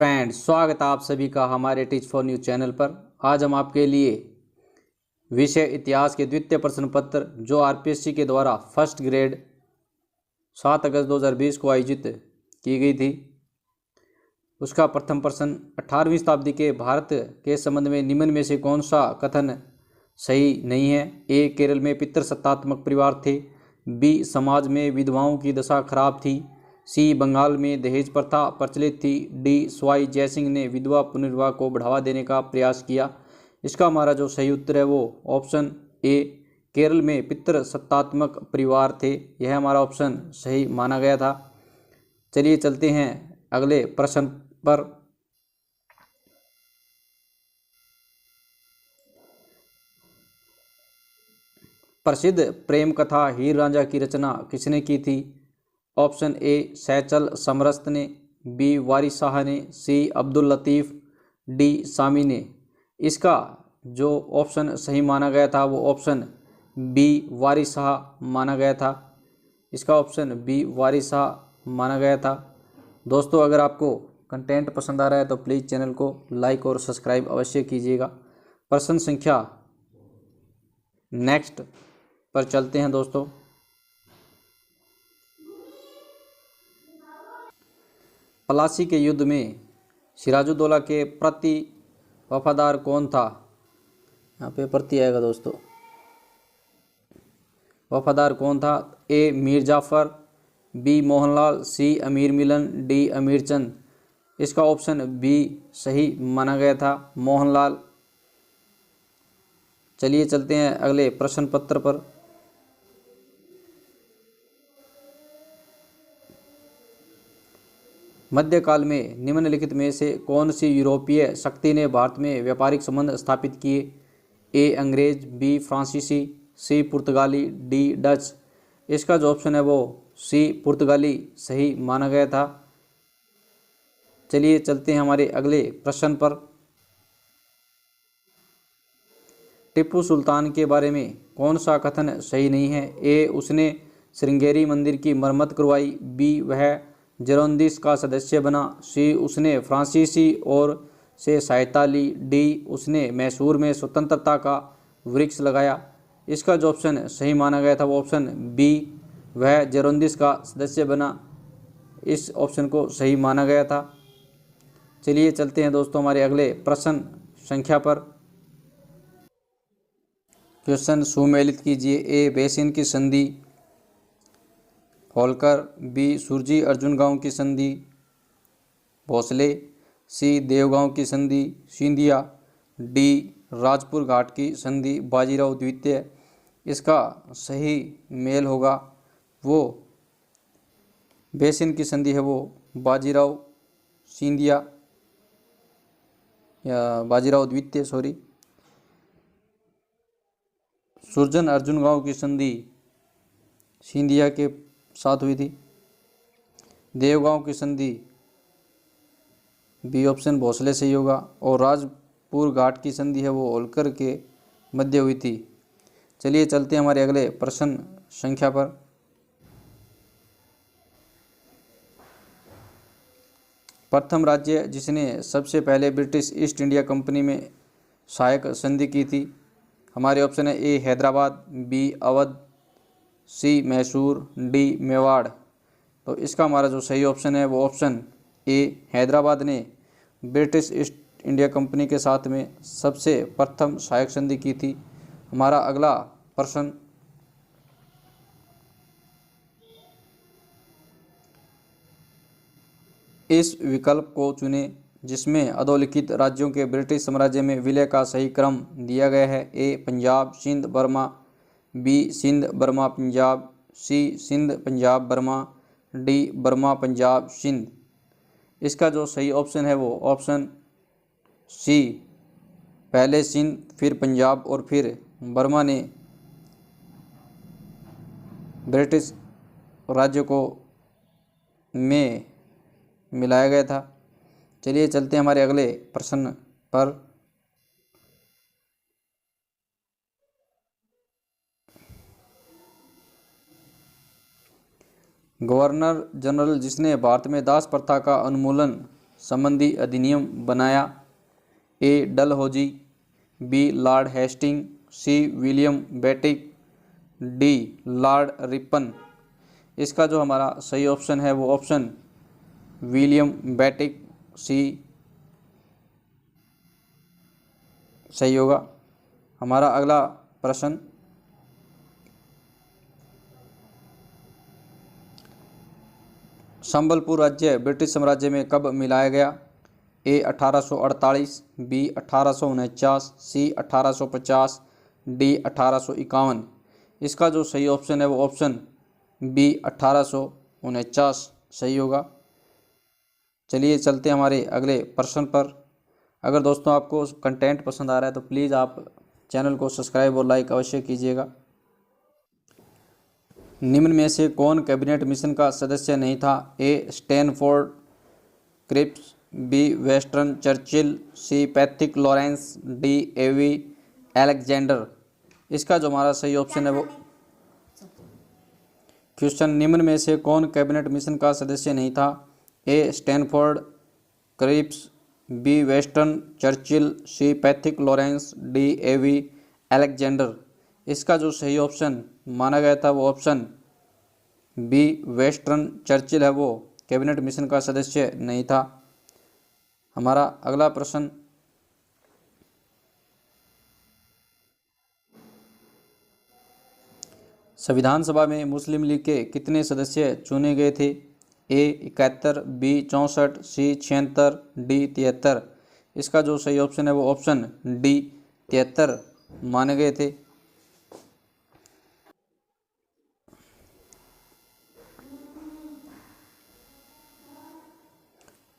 Friends, स्वागत है आप सभी का हमारे टीच फॉर न्यूज चैनल पर। आज हम आपके लिए विषय इतिहास के द्वितीय प्रश्न पत्र जो आरपीएससी के द्वारा फर्स्ट ग्रेड 7 अगस्त 2020 को आयोजित की गई थी, उसका प्रथम प्रश्न 18वीं शताब्दी के भारत के संबंध में निम्न में से कौन सा कथन सही नहीं है। ए, केरल में पितृसत्तात्मक परिवार थे। बी, समाज में विधवाओं की दशा खराब थी। सी, बंगाल में दहेज प्रथा प्रचलित थी। डी, सवाई जयसिंह ने विधवा पुनर्विवाह को बढ़ावा देने का प्रयास किया। इसका हमारा जो सही उत्तर है वो ऑप्शन ए, केरल में पितृसत्तात्मक परिवार थे। यह हमारा ऑप्शन सही माना गया था। चलिए चलते हैं अगले प्रश्न पर। प्रसिद्ध प्रेम कथा हीर रांझा की रचना किसने की थी। ऑप्शन ए, सैचल समरस्त ने। बी, वारिस शाह ने। सी, अब्दुल लतीफ़। डी, सामी ने। इसका जो ऑप्शन सही माना गया था वो ऑप्शन बी, वारिस शाह माना गया था। इसका ऑप्शन बी, वारिस शाह माना गया था। दोस्तों, अगर आपको कंटेंट पसंद आ रहा है तो प्लीज़ चैनल को लाइक और सब्सक्राइब अवश्य कीजिएगा। प्रश्न संख्या नेक्स्ट पर चलते हैं दोस्तों। प्लासी के युद्ध में सिराजुद्दौला के प्रति वफादार कौन था। यहाँ पे प्रति आएगा दोस्तों। वफादार कौन था। ए, मीर जाफ़र। बी, मोहनलाल। सी, अमीर मिलन। डी, अमीर चंद। इसका ऑप्शन बी सही माना गया था, मोहनलाल। चलिए चलते हैं अगले प्रश्न पत्र पर। मध्यकाल में निम्नलिखित में से कौन सी यूरोपीय शक्ति ने भारत में व्यापारिक संबंध स्थापित किए। ए, अंग्रेज। बी, फ्रांसीसी। सी, पुर्तगाली। D, Dutch. इसका जो ऑप्शन है वो सी, पुर्तगाली सही माना गया था। चलिए चलते हैं हमारे अगले प्रश्न पर। टिप्पू सुल्तान के बारे में कौन सा कथन सही नहीं है। ए, उसने श्रृंगेरी मंदिर की मरम्मत करवाई। बी, वह जेरोंदिस का सदस्य बना। सी, उसने फ्रांसीसी और से सहायता ली। डी, उसने मैसूर में स्वतंत्रता का वृक्ष लगाया। इसका जो ऑप्शन सही माना गया था वो ऑप्शन बी, वह जेरोंदिस का सदस्य बना। इस ऑप्शन को सही माना गया था। चलिए चलते हैं दोस्तों हमारे अगले प्रश्न संख्या पर। क्वेश्चन सुमेलित कीजिए। ए, बेसिन की संधि होलकर। बी, सुरजी अर्जुन गांव की संधि भोसले। सी, देवगांव की संधि सिंधिया। डी, राजपुर घाट की संधि बाजीराव द्वितीय। इसका सही मेल होगा वो बेसिन की संधि है वो बाजीराव सिंधिया या बाजीराव द्वितीय सुरजन अर्जुन गांव की संधि सिंधिया के साथ हुई थी। देवगांव की संधि बी ऑप्शन भोसले से ही होगा। और राजपुर घाट की संधि है वो होलकर के मध्य हुई थी। चलिए चलते हैं हमारे अगले प्रश्न संख्या पर। प्रथम राज्य जिसने सबसे पहले ब्रिटिश ईस्ट इंडिया कंपनी में सहायक संधि की थी। हमारे ऑप्शन है ए, हैदराबाद। बी, अवध। सी, मैसूर। डी, मेवाड़। तो इसका हमारा जो सही ऑप्शन है वो ऑप्शन ए, हैदराबाद ने ब्रिटिश ईस्ट इंडिया कंपनी के साथ में सबसे प्रथम सहायक संधि की थी। हमारा अगला प्रश्न इस विकल्प को चुने जिसमें अधोलिखित राज्यों के ब्रिटिश साम्राज्य में विलय का सही क्रम दिया गया है। A, Punjab, Sindh, Burma. B, Sindh, Burma, Punjab. C, Sindh, Punjab, Burma. D, Burma, Punjab, Sindh. इसका जो सही ऑप्शन है वो ऑप्शन सी, पहले सिंध फिर पंजाब और फिर बर्मा ने ब्रिटिश राज्य को में मिलाया गया था। चलिए चलते हैं हमारे अगले प्रश्न पर। गवर्नर जनरल जिसने भारत में दास प्रथा का उन्मूलन संबंधी अधिनियम बनाया? A Dalhousie, B Lord Hasting, C William Bentinck, D Lord Ripon. इसका जो हमारा सही ऑप्शन है वो ऑप्शन विलियम बेटिक, सी सही होगा। हमारा अगला प्रश्न, संबलपुर राज्य ब्रिटिश साम्राज्य में कब मिलाया गया? ए 1848, बी 1849, सी 1850, डी 1851। इसका जो सही ऑप्शन है वो ऑप्शन बी 1849 सही होगा। चलिए चलते हैं हमारे अगले प्रश्न पर। अगर दोस्तों आपको कंटेंट पसंद आ रहा है तो प्लीज़ आप चैनल को सब्सक्राइब और लाइक अवश्य कीजिएगा। निम्न में से कौन कैबिनेट मिशन का सदस्य नहीं था? A Stanford Cripps, B Western Churchill, C Pethick Lawrence, D A V Alexander. इसका जो हमारा सही ऑप्शन है वो क्वेश्चन, निम्न में से कौन कैबिनेट मिशन का सदस्य नहीं था? A Stanford Cripps, B Western Churchill, C Pethick Lawrence, D A V Alexander. इसका जो सही ऑप्शन माना गया था वो ऑप्शन बी वेस्टर्न चर्चिल है, वो कैबिनेट मिशन का सदस्य नहीं था। हमारा अगला प्रश्न, संविधान सभा में मुस्लिम लीग के कितने सदस्य चुने गए थे? ए 71, बी 64, सी 76, डी 73। इसका जो सही ऑप्शन है वो ऑप्शन डी 73 माने गए थे।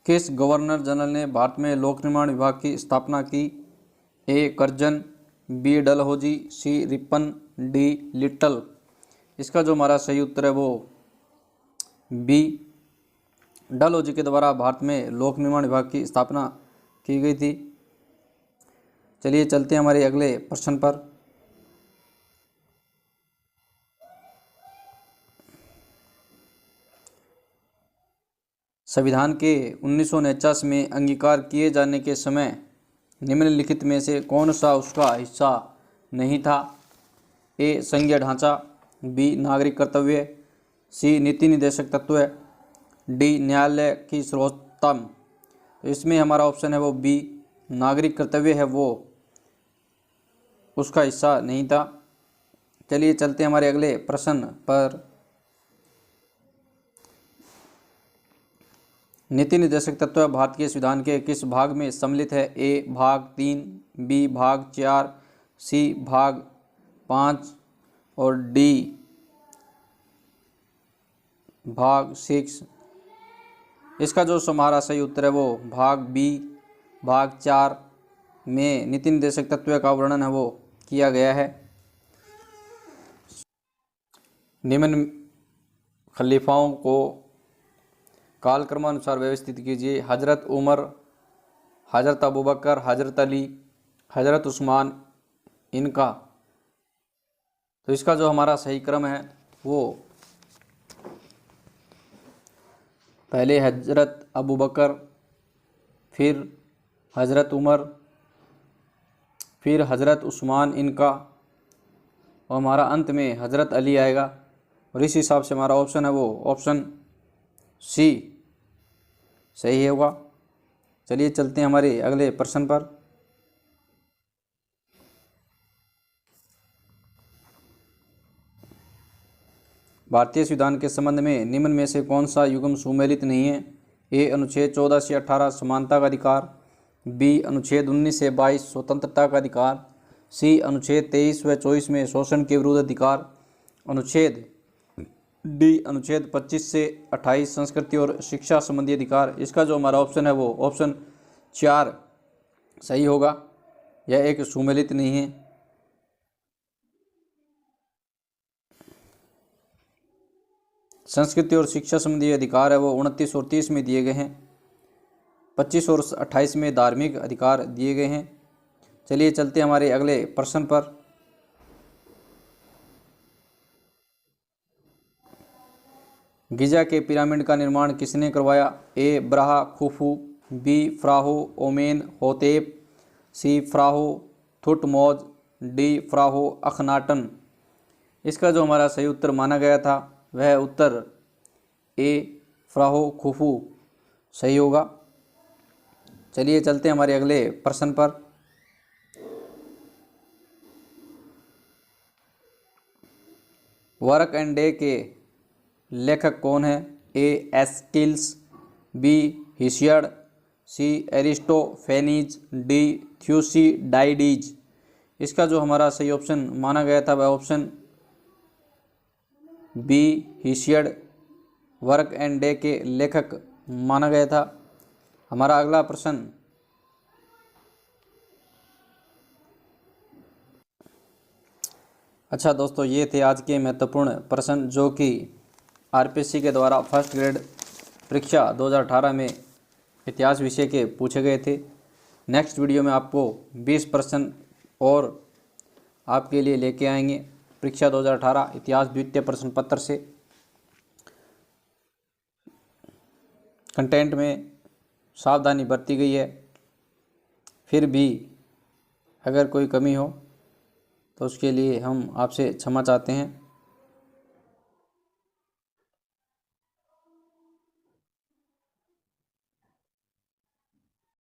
किस गवर्नर जनरल ने भारत में लोक निर्माण विभाग की स्थापना की? ए कर्जन, बी डलहौजी, सी रिपन, डी लिटल। इसका जो हमारा सही उत्तर है वो बी डलहौजी के द्वारा भारत में लोक निर्माण विभाग की स्थापना की गई थी। चलिए चलते हैं हमारे अगले प्रश्न पर। संविधान के 1949 में अंगीकार किए जाने के समय निम्नलिखित में से कौन सा उसका हिस्सा नहीं था? ए संघीय ढांचा, बी नागरिक कर्तव्य, सी नीति निर्देशक तत्व, डी न्यायालय की सर्वोच्चतम। तो इसमें हमारा ऑप्शन है वो बी नागरिक कर्तव्य है, वो उसका हिस्सा नहीं था। चलिए चलते हैं हमारे अगले प्रश्न पर। नीति निर्देशक तत्व भारत के संविधान के किस भाग में सम्मिलित है? ए भाग 3, बी भाग 4, सी भाग 5 और डी भाग 6। इसका जो हमारा सही उत्तर है वो भाग बी भाग 4 में नीति निर्देशक तत्व का वर्णन है वो किया गया है। निम्न खलीफाओं को कालक्रमानुसार व्यवस्थित कीजिए। हजरत उमर, हजरत अबू बकर, हजरत अली, हजरत उस्मान, इनका। तो इसका जो हमारा सही क्रम है वो पहले हजरत अबू बकर, फिर हजरत उमर, फिर हजरत उस्मान, इनका, और हमारा अंत में हजरत अली आएगा। और इस हिसाब से हमारा ऑप्शन है वो ऑप्शन सी सही होगा। चलिए चलते हैं हमारे अगले प्रश्न पर। भारतीय संविधान के संबंध में निम्न में से कौन सा युग्म सुमेलित नहीं है? ए अनुच्छेद 14 से 18 समानता का अधिकार, बी अनुच्छेद 19 से 22 स्वतंत्रता का अधिकार, सी अनुच्छेद 23 व 24 में शोषण के विरुद्ध अधिकार, डी अनुच्छेद 25 से 28 संस्कृति और शिक्षा संबंधी अधिकार। इसका जो हमारा ऑप्शन है वो ऑप्शन 4 सही होगा। यह एक सुमेलित नहीं है। संस्कृति और शिक्षा संबंधी अधिकार है वो 29 और 30 में दिए गए हैं। 25 और 28 में धार्मिक अधिकार दिए गए हैं। चलिए चलते हमारे अगले प्रश्न पर। गिजा के पिरामिड का निर्माण किसने करवाया? ए ब्राहा खुफू, बी फ्राहो ओमेन होतेप, सी फ्राहो थुटमोज, डी फ्राहो अखनाटन। इसका जो हमारा सही उत्तर माना गया था वह उत्तर ए फ्राहो खुफू सही होगा। चलिए चलते हैं हमारे अगले प्रश्न पर। वर्क एंड डे के लेखक कौन है? A Aeschylus, B Hesiod, C Aristophanes, D Thucydides. इसका जो हमारा सही ऑप्शन माना गया था वह option B Hesiod work and day के लेखक माना गया था। हमारा अगला प्रश्न, अच्छा दोस्तों, ये थे आज के महत्वपूर्ण प्रश्न जो कि आरपीएससी के द्वारा फर्स्ट ग्रेड परीक्षा 2018 में इतिहास विषय के पूछे गए थे। नेक्स्ट वीडियो में आपको 20 प्रश्न और आपके लिए लेके आएंगे परीक्षा 2018 इतिहास द्वितीय प्रश्न पत्र से। कंटेंट में सावधानी बरती गई है, फिर भी अगर कोई कमी हो तो उसके लिए हम आपसे क्षमा चाहते हैं।